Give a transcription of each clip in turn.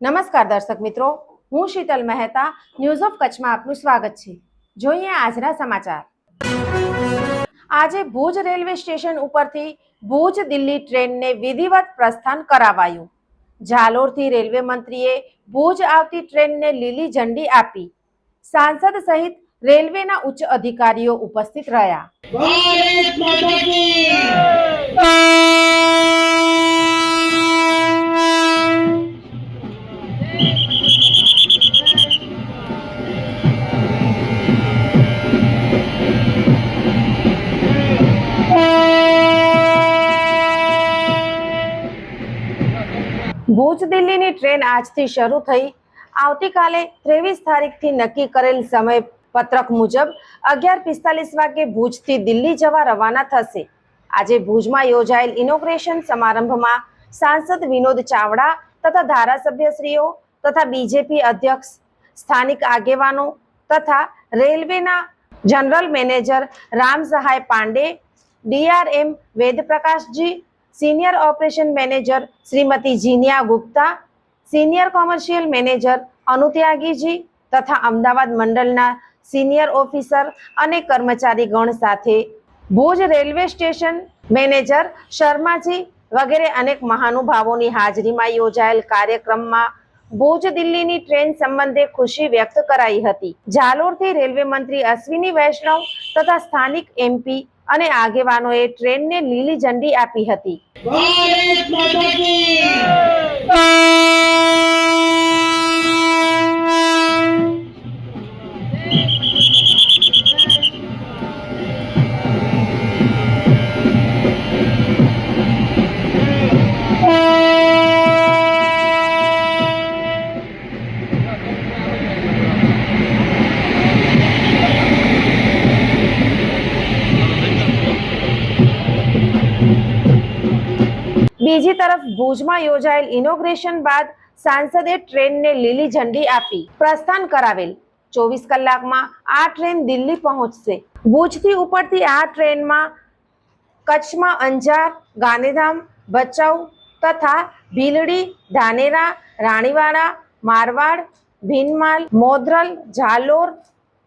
નમસ્કાર દર્શક મિત્રો, હું શીતલ મહેતા ન્યૂઝ ઓફ કચ્છમાં આપનું સ્વાગત છે। જોઈએ આજના સમાચાર। આજે ભુજ રેલવે સ્ટેશન ઉપરથી ભુજ દિલ્હી ટ્રેનને વિધિવત પ્રસ્થાન કરાવાયું। જાલોરથી રેલવે મંત્રીએ ભુજ આવતી ટ્રેનને લીલી ઝંડી આપી। સાંસદ સહિત રેલવેના ઉચ્ચ અધિકારીઓ ઉપસ્થિત રહ્યા। ભુજ દિલ્હીની ટ્રેન આજથી શરૂ થઈ આવતીકાલે 23 તારીખથી નક્કી કરેલ સમય પત્રક મુજબ 11:45 વાગે ભુજથી દિલ્હી જવા રવાના થશે। આજે ભુજમાં યોજાયેલ ઇનોગ્રેશન સમારંભમાં સાંસદ વિનોદ ચાવડા તથા ધારાસભ્યશ્રીઓ તથા બીજેપી અધ્યક્ષ, સ્થાનિક આગેવાનો તથા રેલવેના general manager Ram Sahay Pandey, DRM Vedprakashji, senior operation manager Shrimati Jeenia Gupta, senior commercial manager Anutyagi ji तथा अमदावाद मंडलना सीनियर ऑफिसर અને કર્મચારી ગણ સાથે Bhuj railway station manager Sharmaji વગેરે અનેક મહાનુભાવોની હાજરીમાં યોજાયેલ કાર્યક્રમમાં ભુજ દિલ્હીની ટ્રેન સંબંધે ખુશી વ્યક્ત કરાઈ હતી। જાલોરથી રેલવે મંત્રી અશ્વિની વૈષ્ણવ તથા સ્થાનિક એમપી અને આગેવાનોએ ટ્રેનને લીલી ઝંડી આપી હતી। બીજી તરફ ભુજમાં યોજાયેલ ઇનોગ્રેશન બાદ સાંસદે ટ્રેનને લીલી ઝંડી આપી પ્રસ્થાન કરાવેલ। 24 કલાકમાં આ ટ્રેન દિલ્હી પહોંચશે। ભુજથી ઉપડતી આ ટ્રેનમાં કચ્છમાં અંજાર, ગાંધીધામ, ભચાઉ તથા ભીલડી, ધાનેરા, રાણીવાડા, મારવાડ, ભીનમાલ, મોદરલ, જાલોર,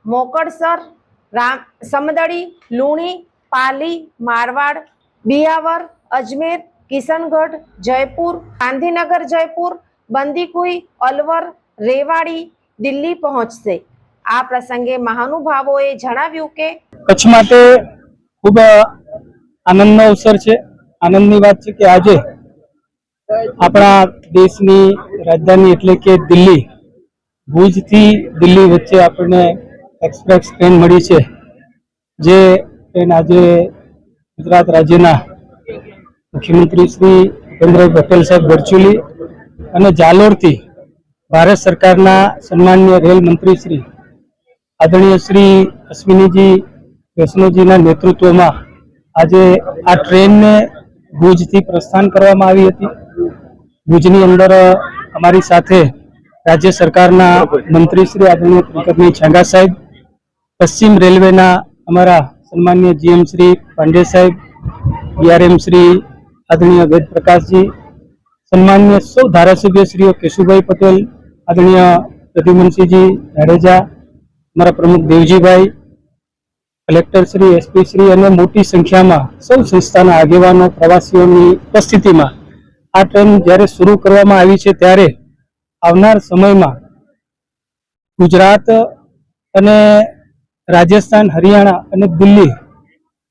મોકળસર, સમદડી, લુણી, પાલી, મારવાડ, બિયાવર, અજમેર, કિશનગઢ, જયપુર, ગાંધીનગર, જયપુર, બંદીકુઈ, અલવર, રેવાડી, દિલ્હી પહોંચશે। આ પ્રસંગે મહાનુભાવોએ જણાવ્યું કે કચ્છ માટે ખૂબ આનંદનો અવસર છે। આનંદની વાત છે કે આજે આપણા દેશની રાજધાની એટલે કે દિલ્હી, ભુજથી દિલ્હી વચ્ચે આપણને એક્સપ્રેસ ટ્રેન મળી છે। જે ટ્રેન આજે ગુજરાત રાજ્યના મુખ્યમંત્રી શ્રી ભૂપેન્દ્રભાઈ પટેલ સાહેબ વર્ચ્યુઅલી અને જાલોરથી ભારત સરકારના સન્માનીય રેલ મંત્રી શ્રી આદરણીય શ્રી અશ્વિનીજી વૈષ્ણવજીના નેતૃત્વમાં આજે આ ટ્રેનને ભુજથી પ્રસ્થાન કરવામાં આવી હતી। ભુજની અંદર અમારી સાથે રાજ્ય સરકારના મંત્રી શ્રી આદરણીય ત્રિકમભાઈ છાંગા સાહેબ, પશ્ચિમ રેલવેના અમારા સન્માનીય જીએમ શ્રી પાંડે સાહેબ, ડીઆરએમ શ્રી आदरणीय वेद प्रकाश जी, सम्मान्य सौ धारासभ्य श्री केशुभाई पटेल, आदरणीय प्रद्युमन सिंह जी जाडेजा, हमारा प्रमुख देवजी भाई, कलेक्टर श्री, एसपी श्री और मोटी संख्या में सौ संस्थाना आगेवानो प्रवासीओं की उपस्थिति में आ ट्रेन जयरे शुरू करवामां आवी छे त्यारे आवनार समय में गुजरात अने राजस्थान, हरियाणा अने दिल्ही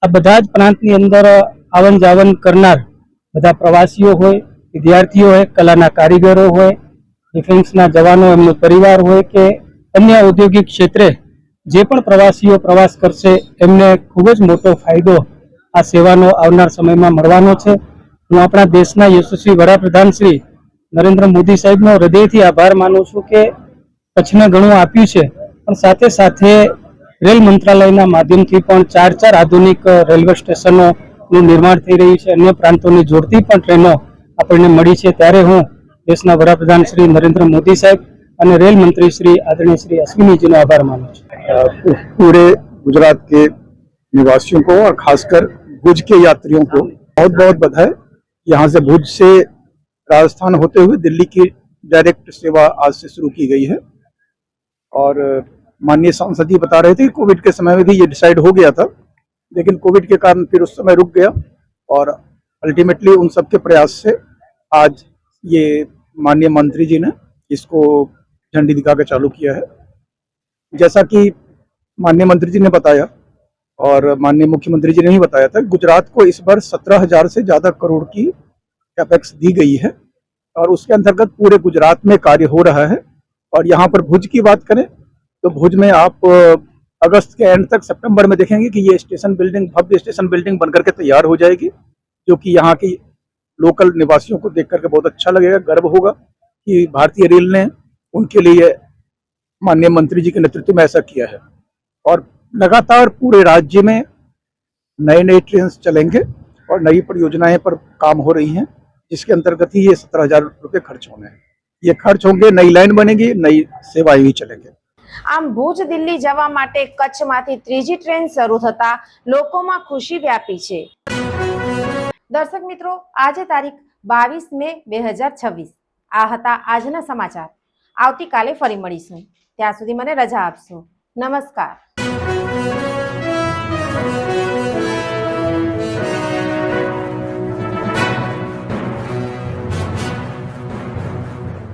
आ बधा ज प्रांतनी अंदर आवन जावन करनार બધા પ્રવાસીઓ હોય, વિદ્યાર્થીઓ હોય, કલાના કારીગરો હોય, ડિફેન્સના જવાનો, એમનો પરિવાર હોય કે અન્ય ઔદ્યોગિક ક્ષેત્રે જે પણ પ્રવાસીઓ પ્રવાસ કરશે એમને ખૂબ જ મોટો ફાયદો આ સેવાનો આવનાર સમયમાં મળવાનો છે। હું આપણા દેશના યશસ્વી વડાપ્રધાન શ્રી નરેન્દ્ર મોદી સાહેબનો હૃદયથી આભાર માનું છું કે કચ્છને ઘણું આપ્યું છે, પણ સાથે સાથે રેલ મંત્રાલયના માધ્યમથી પણ 4 આધુનિક રેલવે સ્ટેશનો નું निर्माण થઈ રહ્યું છે। अन्य प्रांतों जोड़ती પણ ટ્રેનો આપણને મળી છે। ત્યારે હું દેશના વડાપ્રધાન શ્રી નરેન્દ્ર મોદી સાહેબ અને રેલ મંત્રી શ્રી આદરણીય શ્રી અશ્વિનીજીનો આભાર માનું છું। पूरे गुजरात के निवासियों को और खासकर भुज के यात्रियों को बहुत बहुत बधाई। यहाँ से भुज से राजस्थान होते हुए दिल्ली की डायरेक्ट सेवा आज से शुरू की गई है। और माननीय सांसद जी बता रहे थे कि कोविड के समय में भी ये डिसाइड हो गया था, लेकिन कोविड के कारण फिर उस समय रुक गया और अल्टीमेटली उन सबके प्रयास से आज ये माननीय मंत्री जी ने इसको झंडी दिखा के चालू किया है। जैसा कि माननीय मंत्री जी ने बताया और माननीय मुख्यमंत्री जी ने ही बताया था, गुजरात को इस बार 17,000 से ज्यादा करोड़ की कैपेक्स दी गई है और उसके अंतर्गत पूरे गुजरात में कार्य हो रहा है। और यहाँ पर भुज की बात करें तो भुज में आप अगस्त के एंड तक, सितंबर में देखेंगे कि ये स्टेशन बिल्डिंग, भव्य स्टेशन बिल्डिंग बनकर के तैयार हो जाएगी, जो कि यहाँ की लोकल निवासियों को देख करके बहुत अच्छा लगेगा, गर्व होगा कि भारतीय रेल ने उनके लिए माननीय मंत्री जी के नेतृत्व में ऐसा किया है। और लगातार पूरे राज्य में नए नए ट्रेन चलेंगे और नई परियोजनाएं पर काम हो रही हैं, जिसके अंतर्गत ही ये 17,000 रुपये खर्च होने हैं। ये खर्च होंगे, नई लाइन बनेगी, नई सेवाएं भी चलेंगे। આમ ભુજ દિલ્હી જવા માટે કચ્છમાંથી ત્રીજી ટ્રેન શરૂ થતા લોકોમાં ખુશી વ્યાપી છે। દર્શક મિત્રો, આજે તારીખ 22 મે 2026 આ હતા આજના સમાચાર। આવતીકાલે ફરી મળીશું, ત્યાં સુધી મને રજા આપશો। નમસ્કાર।